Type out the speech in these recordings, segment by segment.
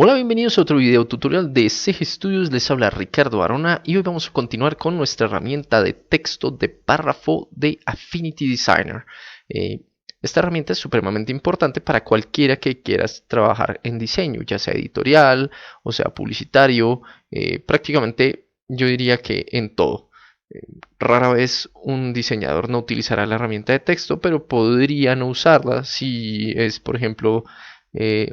Hola, bienvenidos a otro video tutorial de CG Studios. Les habla Ricardo Arona y hoy vamos a continuar con nuestra herramienta de texto de párrafo de Affinity Designer. Esta herramienta es supremamente importante para cualquiera que quieras trabajar en diseño, ya sea editorial o sea publicitario, prácticamente yo diría que en todo. Eh, Rara vez un diseñador no utilizará la herramienta de texto, pero podría no usarla si es, por ejemplo,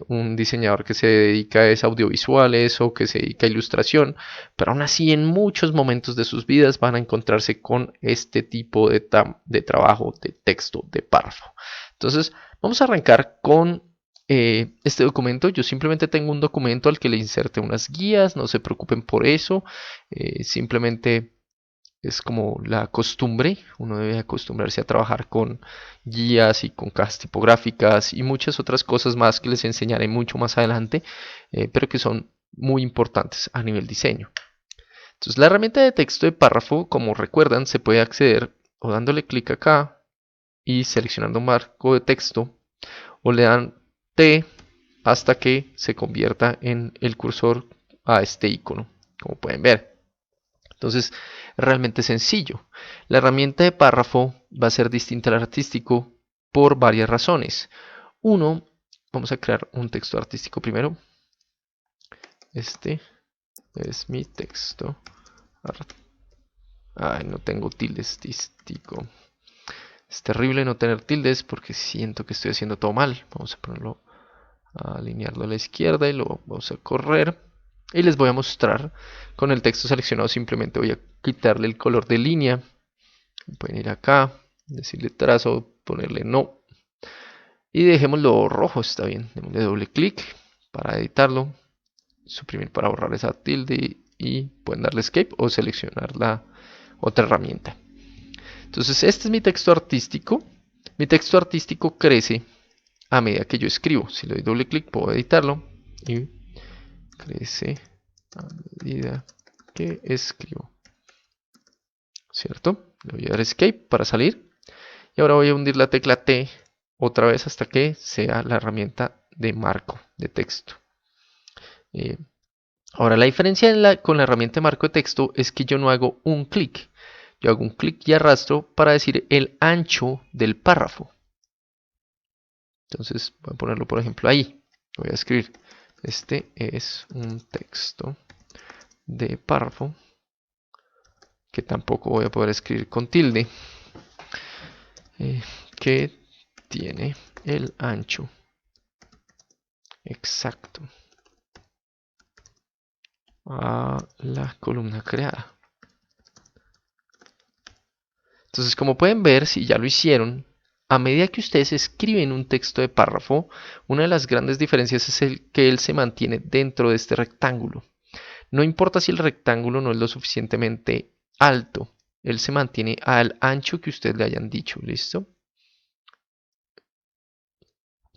un diseñador que se dedica a audiovisuales o que se dedica a ilustración, pero aún así en muchos momentos de sus vidas van a encontrarse con este tipo de trabajo de texto, de párrafo. Entonces vamos a arrancar con este documento. Yo simplemente tengo un documento al que le inserte unas guías, no se preocupen por eso, simplemente es como la costumbre, uno debe acostumbrarse a trabajar con guías y con cajas tipográficas y muchas otras cosas más que les enseñaré mucho más adelante, pero que son muy importantes a nivel diseño. Entonces la herramienta de texto de párrafo, como recuerdan, se puede acceder o dándole clic acá y seleccionando marco de texto, o le dan T hasta que se convierta en el cursor a este icono, como pueden ver. Entonces, realmente sencillo. La herramienta de párrafo va a ser distinta al artístico por varias razones. Uno, vamos a crear un texto artístico primero. Este es mi texto. Ay, no tengo tildes artístico. Es terrible no tener tildes porque siento que estoy haciendo todo mal. Vamos a ponerlo, a alinearlo a la izquierda y lo vamos a correr. Y les voy a mostrar con el texto seleccionado. Simplemente voy a quitarle el color de línea. Pueden ir acá, decirle trazo, ponerle no. Y dejémoslo rojo, está bien. Démosle doble clic para editarlo. Suprimir para borrar esa tilde y pueden darle escape o seleccionar la otra herramienta. Entonces este es mi texto artístico. Mi texto artístico crece a medida que yo escribo. Si le doy doble clic puedo editarlo y crece a medida que escribo. ¿Cierto? Le voy a dar escape para salir. Y ahora voy a hundir la tecla T otra vez hasta que sea la herramienta de marco de texto. Eh, Ahora la diferencia con la herramienta de marco de texto es que yo no hago un clic. Yo hago un clic y arrastro para decir el ancho del párrafo. Entonces voy a ponerlo por ejemplo ahí. Voy a escribir. Este es un texto de párrafo que tampoco voy a poder escribir con tilde. Que tiene el ancho exacto a la columna creada. Entonces, como pueden ver, si ya lo hicieron, a medida que ustedes escriben un texto de párrafo, una de las grandes diferencias es que él se mantiene dentro de este rectángulo. No importa si el rectángulo no es lo suficientemente alto, él se mantiene al ancho que ustedes le hayan dicho, ¿listo?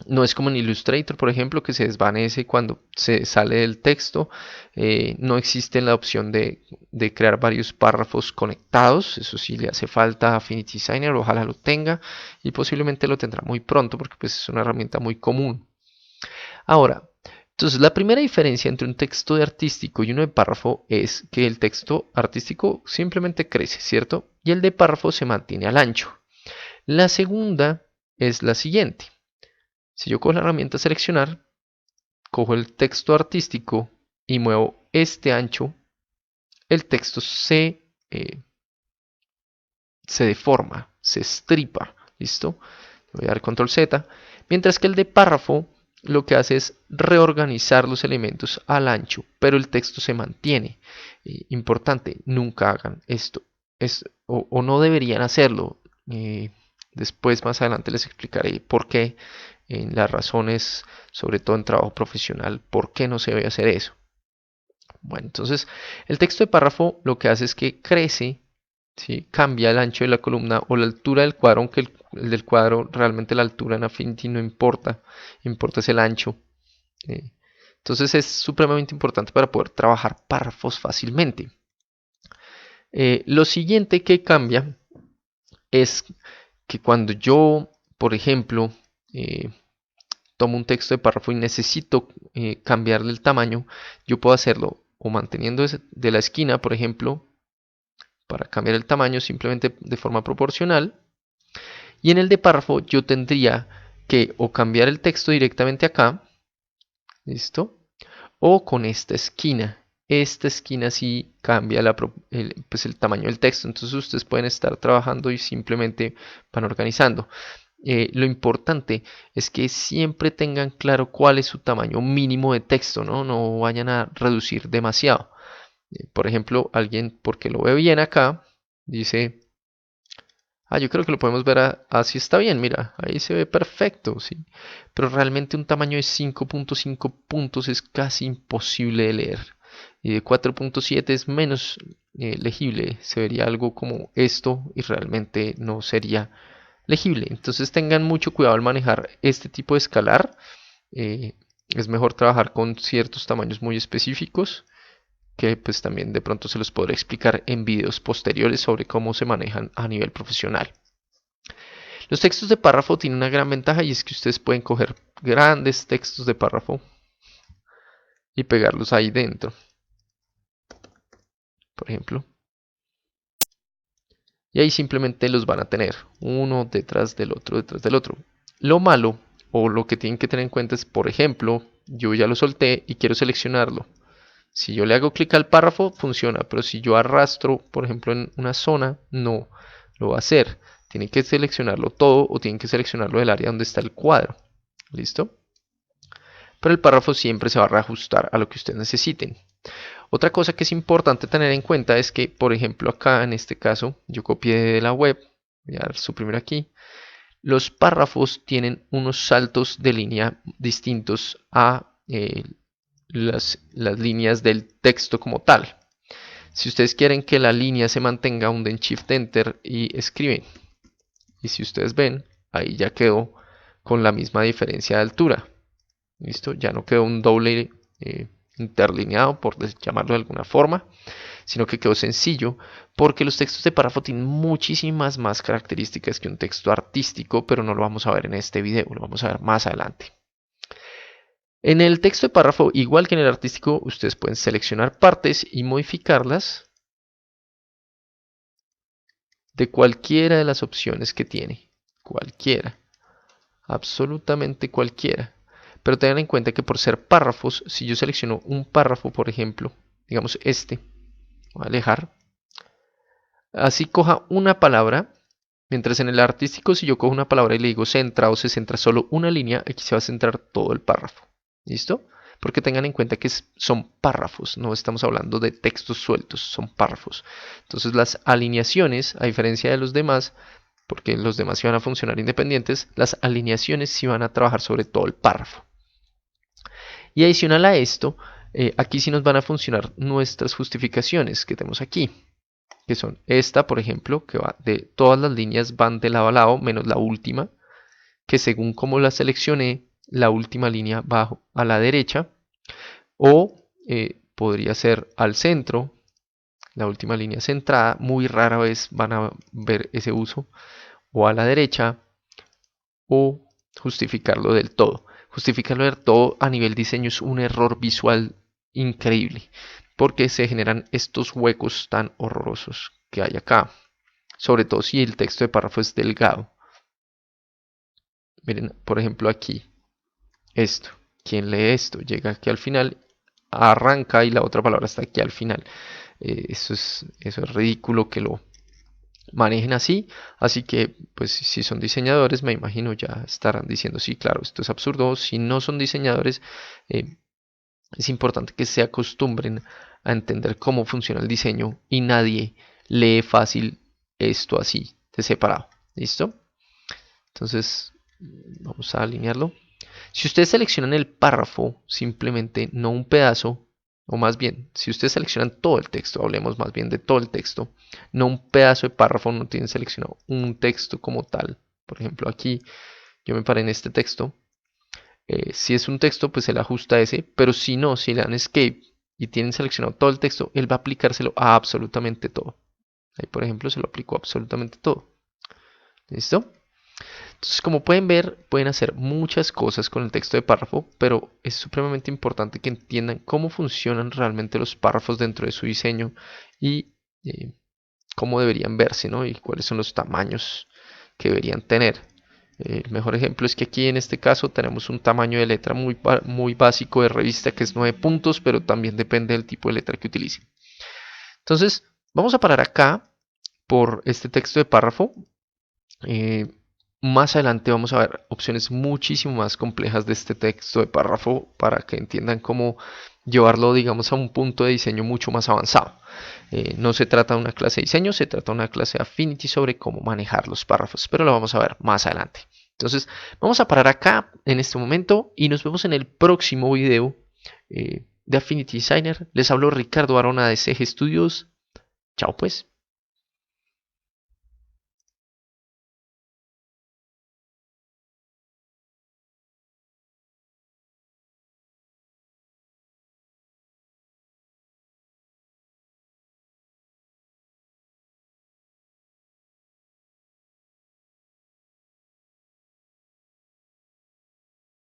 No es como en Illustrator, por ejemplo, que se desvanece cuando se sale del texto. No existe la opción de crear varios párrafos conectados. Eso sí le hace falta a Affinity Designer, ojalá lo tenga y posiblemente lo tendrá muy pronto porque pues, es una herramienta muy común. Ahora, entonces la primera diferencia entre un texto de artístico y uno de párrafo es que el texto artístico simplemente crece, ¿cierto? Y el de párrafo se mantiene al ancho. La segunda es la siguiente. Si yo cojo la herramienta seleccionar, cojo el texto artístico y muevo este ancho, el texto se deforma, se estripa, ¿listo? Voy a dar control Z, mientras que el de párrafo lo que hace es reorganizar los elementos al ancho, pero el texto se mantiene. Importante, nunca hagan esto, o no deberían hacerlo. Después, más adelante, les explicaré por qué, en las razones, sobre todo en trabajo profesional, por qué no se debe hacer eso. Bueno, entonces el texto de párrafo lo que hace es que crece, ¿sí? Cambia el ancho de la columna o la altura del cuadro, aunque el del cuadro realmente la altura en Affinity no importa, importa es el ancho. ¿Sí? Entonces es supremamente importante para poder trabajar párrafos fácilmente. Lo siguiente que cambia es que cuando yo, por ejemplo, tomo un texto de párrafo y necesito cambiarle el tamaño, yo puedo hacerlo o manteniendo de la esquina, por ejemplo, para cambiar el tamaño simplemente de forma proporcional. Y en el de párrafo yo tendría que o cambiar el texto directamente acá, ¿listo? O con esta esquina. Esta esquina sí cambia pues el tamaño del texto. Entonces ustedes pueden estar trabajando y simplemente van organizando. Lo importante es que siempre tengan claro cuál es su tamaño mínimo de texto, ¿no? No vayan a reducir demasiado. Por ejemplo, alguien, porque lo ve bien acá, dice, yo creo que lo podemos ver así está bien, mira, ahí se ve perfecto, ¿sí? Pero realmente un tamaño de 5.5 puntos es casi imposible de leer. Y de 4.7 es menos legible, se vería algo como esto y realmente no sería legible. Entonces tengan mucho cuidado al manejar este tipo de escalar. Es mejor trabajar con ciertos tamaños muy específicos que pues también de pronto se los podré explicar en videos posteriores sobre cómo se manejan a nivel profesional. Los textos de párrafo tienen una gran ventaja y es que ustedes pueden coger grandes textos de párrafo y pegarlos ahí dentro, por ejemplo. Y ahí simplemente los van a tener uno detrás del otro, detrás del otro. Lo malo o lo que tienen que tener en cuenta es, por ejemplo, yo ya lo solté y quiero seleccionarlo. Si yo le hago clic al párrafo, funciona, pero si yo arrastro, por ejemplo, en una zona, no lo va a hacer. Tienen que seleccionarlo todo o tienen que seleccionarlo del área donde está el cuadro. ¿Listo? Pero el párrafo siempre se va a reajustar a lo que ustedes necesiten. Otra cosa que es importante tener en cuenta es que, por ejemplo, acá en este caso, yo copié de la web, voy a suprimir aquí, los párrafos tienen unos saltos de línea distintos a las líneas del texto como tal. Si ustedes quieren que la línea se mantenga, hunden Shift Enter y escriben. Y si ustedes ven, ahí ya quedó con la misma diferencia de altura. ¿Listo? Ya no quedó un doble interlineado, por llamarlo de alguna forma, sino que quedó sencillo, porque los textos de párrafo tienen muchísimas más características que un texto artístico, pero no lo vamos a ver en este video, lo vamos a ver más adelante. En el texto de párrafo, igual que en el artístico, ustedes pueden seleccionar partes y modificarlas de cualquiera de las opciones que tiene. Cualquiera. Absolutamente cualquiera. Pero tengan en cuenta que por ser párrafos, si yo selecciono un párrafo, por ejemplo, digamos este, voy a alejar, así coja una palabra, mientras en el artístico si yo cojo una palabra y le digo centra o se centra solo una línea, aquí se va a centrar todo el párrafo. ¿Listo? Porque tengan en cuenta que son párrafos, no estamos hablando de textos sueltos, son párrafos. Entonces las alineaciones, a diferencia de los demás, porque los demás sí van a funcionar independientes, las alineaciones sí van a trabajar sobre todo el párrafo. Y adicional a esto, aquí sí nos van a funcionar nuestras justificaciones que tenemos aquí, que son esta, por ejemplo, que va de todas las líneas van de lado a lado, menos la última, que según como la seleccioné, la última línea va a la derecha, o podría ser al centro, la última línea centrada, muy rara vez van a ver ese uso, o a la derecha, o justificarlo del todo. Justificarlo del todo a nivel diseño es un error visual increíble, porque se generan estos huecos tan horrorosos que hay acá, sobre todo si el texto de párrafo es delgado. Miren, por ejemplo aquí, esto. ¿Quién lee esto? Llega aquí al final, arranca y la otra palabra está aquí al final. Eso es ridículo que lo manejen así, así que pues si son diseñadores me imagino ya estarán diciendo sí, claro, esto es absurdo. Si no son diseñadores, es importante que se acostumbren a entender cómo funciona el diseño y nadie lee fácil esto así de separado. ¿Listo? Entonces vamos a alinearlo. Si ustedes seleccionan el párrafo, simplemente no un pedazo, o más bien, si ustedes seleccionan todo el texto, hablemos más bien de todo el texto, no un pedazo de párrafo, no tienen seleccionado un texto como tal. Por ejemplo, aquí yo me paré en este texto. Si es un texto, pues él ajusta ese, pero si no, si le dan escape y tienen seleccionado todo el texto, él va a aplicárselo a absolutamente todo. Ahí, por ejemplo, se lo aplicó a absolutamente todo. ¿Listo? Entonces, como pueden ver, pueden hacer muchas cosas con el texto de párrafo, pero es supremamente importante que entiendan cómo funcionan realmente los párrafos dentro de su diseño y cómo deberían verse, ¿no? Y cuáles son los tamaños que deberían tener. El mejor ejemplo es que aquí en este caso tenemos un tamaño de letra muy básico de revista que es 9 puntos, pero también depende del tipo de letra que utilicen. Entonces, vamos a parar acá por este texto de párrafo. Eh, Más adelante vamos a ver opciones muchísimo más complejas de este texto de párrafo para que entiendan cómo llevarlo, digamos, a un punto de diseño mucho más avanzado. No se trata de una clase de diseño, se trata de una clase de Affinity sobre cómo manejar los párrafos, pero lo vamos a ver más adelante. Entonces, vamos a parar acá en este momento y nos vemos en el próximo video de Affinity Designer. Les habló Ricardo Arona de CG Studios. Chao pues.